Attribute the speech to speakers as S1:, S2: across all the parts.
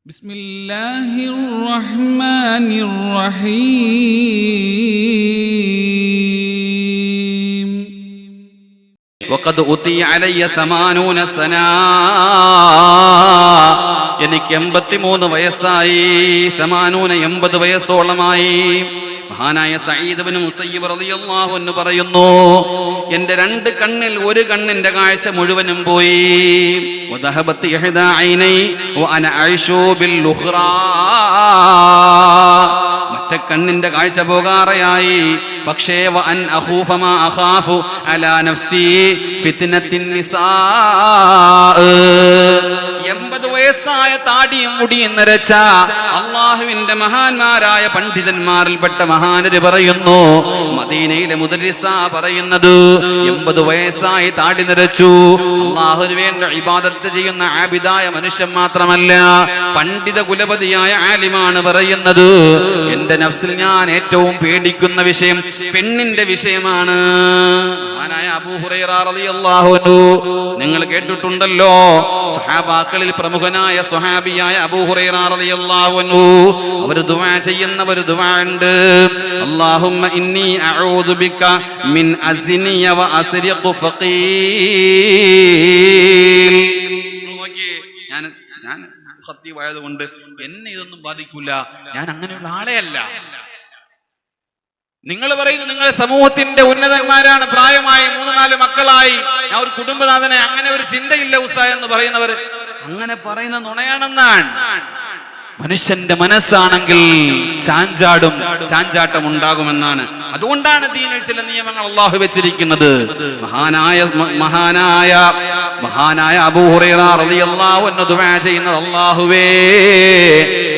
S1: ബിസ്മില്ലാഹിർ റഹ്മാനിർ റഹീം. വഖദ് ഉതിയ അലയ്യ 80 സനാ. എനിക്ക് 83 വയസ്സായി. 80 വയസ്സോളമായി. മഹാനായ സഈദ് ഇബ്നു മുസയ്യിബ് റളിയല്ലാഹു അൻഹു പറയുന്നു, എന്റെ 2 കണ്ണിൽ ഒരു കണ്ണിന്റെ കാഴ്ച മുഴുവനും പോയി. വദഹബത് ഇഹ്ദാ ഐനൈ വഅന അയ്ശു ബിൽ ഉഖ്റാ. മറ്റേ കണ്ണിന്റെ കാഴ്ച പോകാറയായി. പക്ഷേ വഅൻ അഖൂഫ മാ അഖാഫു അലാ നഫ്സി ഫിത്നത്തിൻ നിസാ. 80 വയസ്സായ താടിയും മുടിയും നിറച്ച അള്ളാഹുവിന്റെ മഹാന്മാരായ പണ്ഡിതന്മാരിൽപ്പെട്ട മഹാനര് പറയുന്നു, മദീനയിലെ മുദരിസ പറയുന്നത്, 80 വയസ്സായി താടി നിറച്ചു അള്ളാഹുവിന് വേണ്ടി ഇബാദത്ത് ചെയ്യുന്ന ആബിദായ മനുഷ്യൻ മാത്രമല്ല, പണ്ഡിത കുലപതിയായ ആലിമാണ് പറയുന്നത്, എന്റെ നഫ്സിൽ ഞാൻ ഏറ്റവും പേടിക്കുന്ന വിഷയം പെണ്ണിന്റെ വിഷയമാണ്. മഹാനായ അബൂ ഹുറൈറ റളിയല്ലാഹു അൻഹു നിങ്ങൾ കേട്ടിട്ടുണ്ടല്ലോ. സ്വഹാബാക്കളിൽ പ്രമുഖനായ സ്വഹാബിയായ അബൂ ഹുറൈറ റളിയല്ലാഹു അൻഹു അവർ ദുആ ചെയ്യുന്ന ഒരു ദുആ ഉണ്ട്. അല്ലാഹുമ്മ ഇന്നി അഊദു ബിക മിൻ അസ്നിയ വ അസ്രിഖു ഫഖീൽ. ഞാൻ ഖത്തീബായതുകൊണ്ട് എന്നെ ഇതൊന്നും ബാധിക്കില്ല, ഞാൻ അങ്ങനെയുള്ള ആളെ അല്ല. നിങ്ങൾ പറയുന്നു നിങ്ങൾ സമൂഹത്തിന്റെ ഉന്നതന്മാരാണ്, പ്രായമായി 3-4 മക്കളായി, ഞാൻ ഒരു കുടുംബനാഥനെ, അങ്ങനെ ഒരു ചിന്തയില്ല ഉസ്താദ് എന്ന് പറയുന്നവർ അങ്ങനെ പറയുന്ന നുണയാണെന്നാണ്. മനുഷ്യന്റെ മനസ്സാണെങ്കിൽ ചാഞ്ചാട്ടം ഉണ്ടാകുമെന്നാണ്. അതുകൊണ്ടാണ് ദീനിൽ ചില നിയമങ്ങൾ അള്ളാഹു വെച്ചിരിക്കുന്നത്. മഹാനായ അബൂ ഹുറൈറ റളിയല്ലാഹു അൻഹു ദുആ ചെയ്യുന്നത്, അല്ലാഹുവേ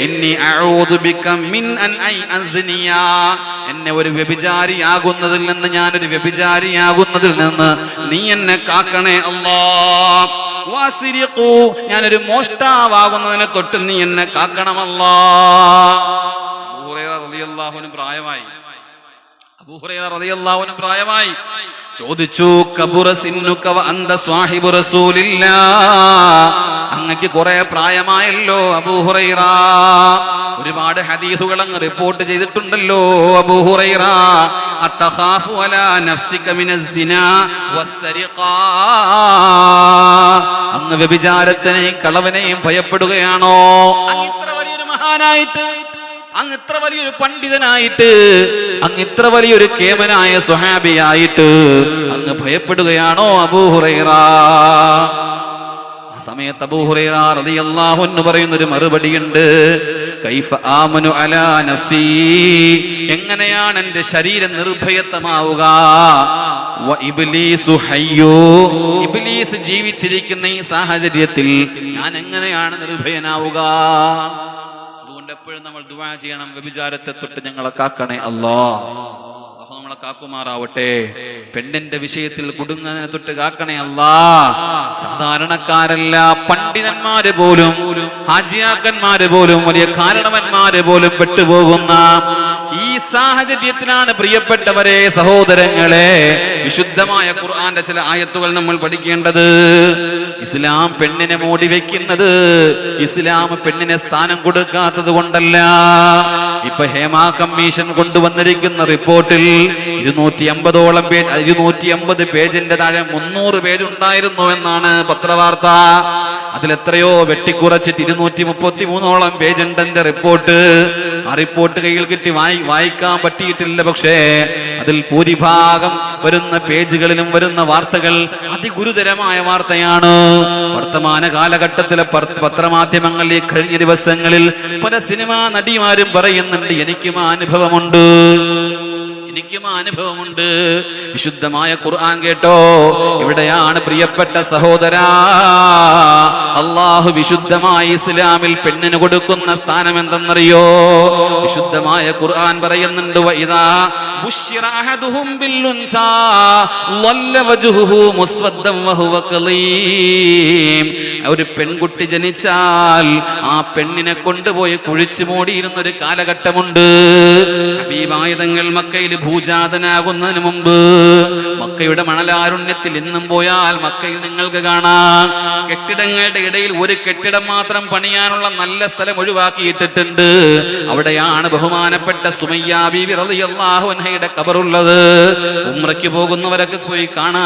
S1: ഇന്നി അഊദു ബിക മിൻ അൻ അസ്നിയ. എന്നെ ഒരു വ്യഭിചാരിയാകുന്നതിൽ നിന്ന്, ഞാനൊരു വ്യഭിചാരിയാകുന്നതിൽ നിന്ന് നീ എന്നെ കാക്കണേ അല്ലാഹ്. വസിരിഖു, ഞാനൊരു മോഷ്ടാവാകുന്നതിനെ തൊട്ട് നീ എന്നെ കാക്കണമല്ലാ. അബൂ ഹുറൈറ റളിയല്ലാഹു അൻഹു പ്രായമായി. ചോദിച്ചു, കബുറ സിന്നുക വ അന്ത സ്വാഹിബു റസൂലില്ലാഹ്. അങ്ങക്ക് കുറെ പ്രായമായല്ലോ അബൂ ഹുറൈറ, ഒരുപാട് ഹദീസുകൾ അങ്ങ് റിപ്പോർട്ട് ചെയ്തിട്ടുണ്ടല്ലോ അബൂ ഹുറൈറ. അത്തഖാഫു അലാ നഫ്സിക മിനസ് സിനാ വസ്സരിഖാ. അങ്ങ് വ്യഭിചാരത്തിനെയും കളവിനെയും ഭയപ്പെടുകയാണോ? അങ്ങ് ഇത്ര വലിയൊരു മഹാനായിട്ട്, അങ്ങ് ഇത്ര വലിയൊരു പണ്ഡിതനായിട്ട്, അങ്ങ് ഇത്ര വലിയൊരു കേമനായ സ്വഹാബിയായിട്ട് അങ്ങ് ഭയപ്പെടുകയാണോ അബൂ ഹുറൈറ? ആ സമയത്ത് അബൂ ഹുറൈറ റളിയല്ലാഹു അൻഹു പറയുന്നൊരു മറുപടിയുണ്ട്. കൈഫ ആമനു അലാ നഫ്സി. എങ്ങനെയാണ് എന്റെ ശരീരം നിർഭയത്വമാവുക? വ ഇബ്ലീസു ഹയ്യു. ഇബ്ലീസ് ജീവിച്ചിരിക്കുന്ന ഈ സാഹചര്യത്തിൽ ഞാൻ എങ്ങനെയാണ് നിർഭയനാവുക? അതുകൊണ്ട് എപ്പോഴും നമ്മൾ ദുആ ചെയ്യണം, വ്യഭിചാരത്തെ തൊട്ട് ഞങ്ങളെ കാക്കണേ അല്ലാഹ്. നമ്മളെ കാക്കുമാറാവട്ടെ. പെണ്ണിന്റെ വിഷയത്തിൽ കുടുങ്ങുന്നതിനെ തൊട്ട് കാക്കണേ അല്ലാഹ്. സാധാരണക്കാരല്ല, പണ്ഡിതന്മാര് പോലും, ഹാജിയാക്കന്മാര് പോലും, വലിയ കാരണവന്മാര് പോലും പെട്ടുപോകുന്ന ഈ സാഹചര്യത്തിലാണ് പ്രിയപ്പെട്ടവരെ, സഹോദരങ്ങളെ, വിശുദ്ധമായ ഖുർആന്റെ ചില ആയത്തുകൾ നമ്മൾ പഠിക്കേണ്ടത്. ഇസ്ലാം പെണ്ണിനെ മൂടി വെക്കുന്നത്, ഇസ്ലാം പെണ്ണിനെ സ്ഥാനം കൊടുക്കാത്തത് കൊണ്ടല്ല. ഇപ്പൊ ഹേമ കമ്മീഷൻ കൊണ്ടുവന്നിരിക്കുന്ന റിപ്പോർട്ടിൽ 250 പേജ്, 250 പേജിന്റെ താഴെ 300 പേജ് ഉണ്ടായിരുന്നു എന്നാണ് പത്രവാർത്ത. അതിലെത്രയോ വെട്ടിക്കുറച്ചിട്ട് 233 പേജ് ഉണ്ട് എന്റെ റിപ്പോർട്ട്. ആ റിപ്പോർട്ട് കയ്യിൽ കിട്ടി വായിക്കാൻ പറ്റിയിട്ടില്ല. പക്ഷേ അതിൽ ഭൂരിഭാഗം വരുന്ന പേജുകളിലും വരുന്ന വാർത്തകൾ അതിഗുരുതരമായ വാർത്തയാണ്. വർത്തമാന കാലഘട്ടത്തിലെ പത്രമാധ്യമങ്ങളിൽ ഈ കഴിഞ്ഞ ദിവസങ്ങളിൽ പല സിനിമാ നടിമാരും പറയുന്നുണ്ട്, എനിക്കും അനുഭവമുണ്ട്. വിശുദ്ധമായ ഖുർആൻ കേട്ടോ. ഇവിടെയാണ് പ്രിയപ്പെട്ട സഹോദരാ, അല്ലാഹു വിശുദ്ധമായ ഇസ്ലാമിൽ പെണ്ണിന് കൊടുക്കുന്ന സ്ഥാനം എന്തെന്നറിയോ? വിശുദ്ധമായ ഖുർആൻ പറയുന്നുണ്ട്, വഇദാ ബുശ്ശിറ അഹദുഹും ബിൽഉൻസാ ളല്ല വജ്ഹുഹു മുസ്വദ്ദൻ വഹുവ ഖലീം. ഒരു പെൺകുട്ടി ജനിച്ചാൽ ആ പെണ്ണിനെ കൊണ്ടുപോയി കുഴിച്ചു മൂടിയിരുന്ന ഒരു കാലഘട്ടമുണ്ട്. ഹബീബായ തങ്ങൾ മക്കയിൽ ഭൂജാതനാകുന്നതിന് മുമ്പ് മക്കയുടെ മണലാരുണ്യത്തിൽ ഇന്നും പോയാൽ മക്കയിൽ നിങ്ങൾക്ക് കാണാം കെട്ടിടങ്ങളുടെ ഇടയിൽ ഒരു കെട്ടിടം മാത്രം പണിയാനുള്ള നല്ല സ്ഥലം ഒഴിവാക്കിയിട്ടിട്ടുണ്ട്. അവിടെയാണ് ബഹുമാനപ്പെട്ട സുമയ്യ ബീവി റളിയല്ലാഹു അൻഹയുടെ ഖബറുള്ളത്. ഉംറയ്ക്ക് പോകുന്നവരൊക്കെ പോയി കാണാം.